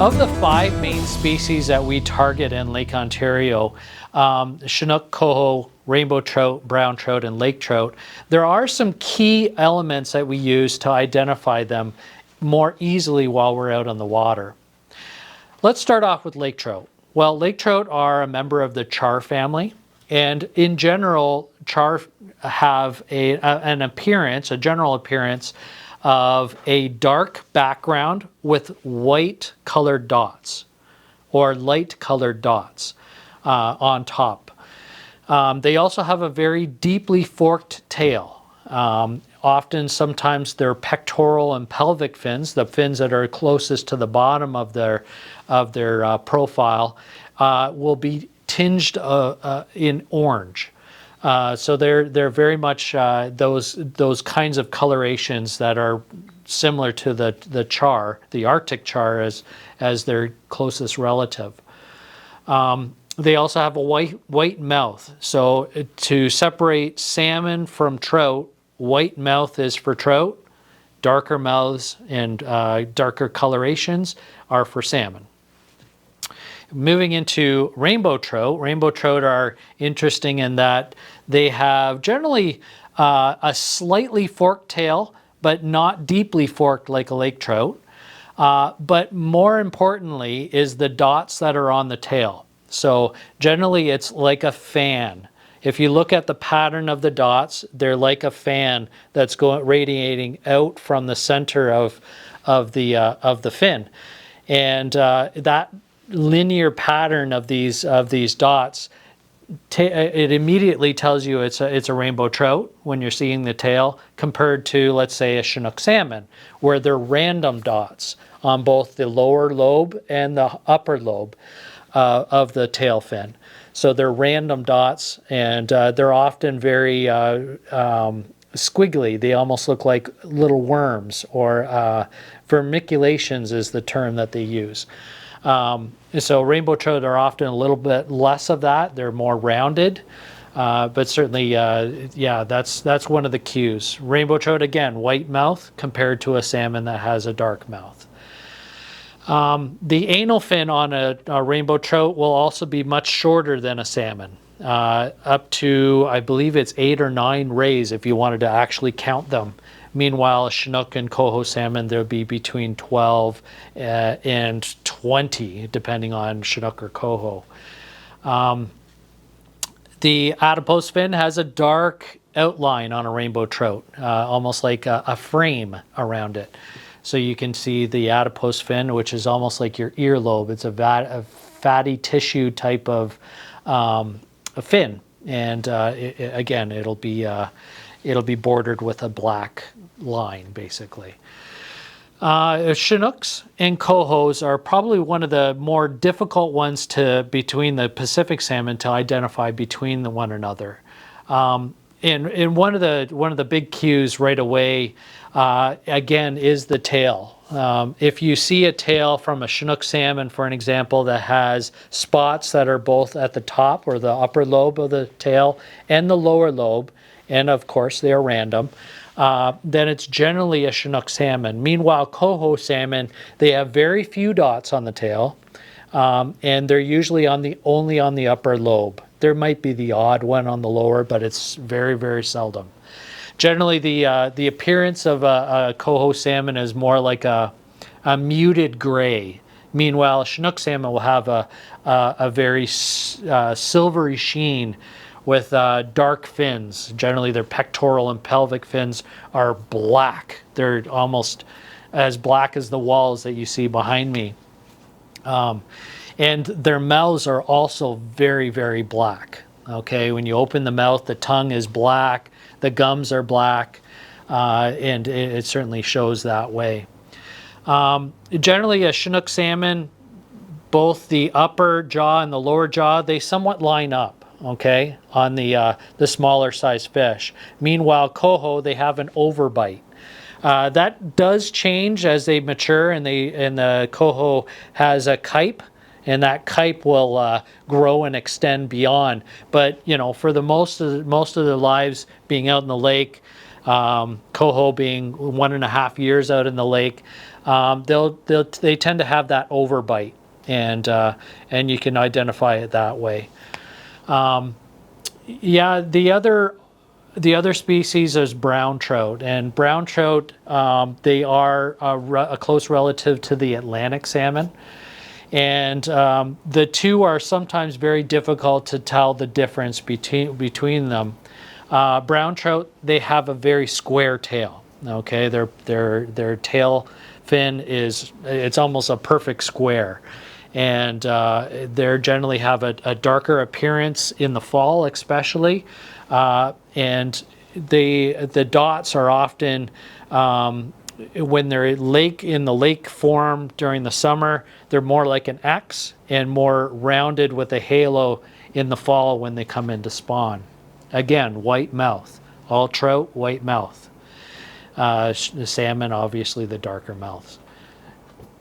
Of the 5 main species that we target in Lake Ontario, Chinook, Coho, rainbow trout, brown trout, and lake trout, there are some key elements that we use to identify them more easily while we're out on the water. Let's start off with lake trout. Well, lake trout are a member of the char family, and in general, char have an appearance, a general appearance of a dark background with white colored dots or light colored dots on top. They also have a very deeply forked tail. Often, sometimes their pectoral and pelvic fins, the fins that are closest to the bottom of their profile, will be tinged in orange. So they're very much those kinds of colorations that are similar to the char, the Arctic char, as their closest relative. They also have a white mouth. So to separate salmon from trout, white mouth is for trout. Darker mouths and darker colorations are for salmon. Moving into rainbow trout are interesting in that they have generally a slightly forked tail, but not deeply forked like a lake trout. But more importantly is the dots that are on the tail. So generally it's like a fan. If you look at the pattern of the dots, they're like a fan that's radiating out from the center of the fin, and that linear pattern of these dots, it immediately tells you it's a rainbow trout when you're seeing the tail, compared to, let's say, a Chinook salmon, where they're random dots on both the lower lobe and the upper lobe of the tail fin. So they're random dots, and they're often very squiggly. They almost look like little worms, or vermiculations is the term that they use. So rainbow trout are often a little bit less of that. They're more rounded, but certainly, yeah, that's one of the cues. Rainbow trout, again, white mouth compared to a salmon that has a dark mouth. The anal fin on a rainbow trout will also be much shorter than a salmon, up to, I believe it's 8 or 9 rays if you wanted to actually count them. Meanwhile, a Chinook and Coho salmon, there'll be between 12 and 20, depending on Chinook or Coho. The adipose fin has a dark outline on a rainbow trout, almost like a frame around it. So you can see the adipose fin, which is almost like your earlobe. It's a fatty tissue type of a fin, and again, it'll be bordered with a black line, basically. Chinooks and Cohos are probably one of the more difficult ones between the Pacific salmon to identify between one another. And one of the big cues right away, again, is the tail. If you see a tail from a Chinook salmon, for an example, that has spots that are both at the top or the upper lobe of the tail and the lower lobe, and of course they are random, then it's generally a Chinook salmon. Meanwhile, Coho salmon, they have very few dots on the tail, and they're usually only on the upper lobe. There might be the odd one on the lower, but it's very, very seldom. Generally, the appearance of a Coho salmon is more like a muted gray. Meanwhile, a Chinook salmon will have a very silvery sheen with dark fins. Generally, their pectoral and pelvic fins are black. They're almost as black as the walls that you see behind me. And their mouths are also very, very black. Okay, when you open the mouth, the tongue is black, the gums are black, and it certainly shows that way. Generally, a Chinook salmon, both the upper jaw and the lower jaw, they somewhat line up, okay, on the smaller size fish. Meanwhile, Coho, they have an overbite. That does change as they mature, and the Coho has a kype, and that kype will grow and extend beyond. But you know, for the most of their lives being out in the lake, Coho being 1.5 years out in the lake, they tend to have that overbite, and you can identify it that way. Yeah, the other species is brown trout, and brown trout, they are a close relative to the Atlantic salmon, and the two are sometimes very difficult to tell the difference between them. Brown trout, they have a very square tail. Okay, their tail fin it's almost a perfect square, and they generally have a darker appearance in the fall, especially, and the dots are often when they're in the lake form during the summer, they're more like an X and more rounded with a halo in the fall when they come into spawn. Again, white mouth. All trout, white mouth. The salmon, obviously, the darker mouths.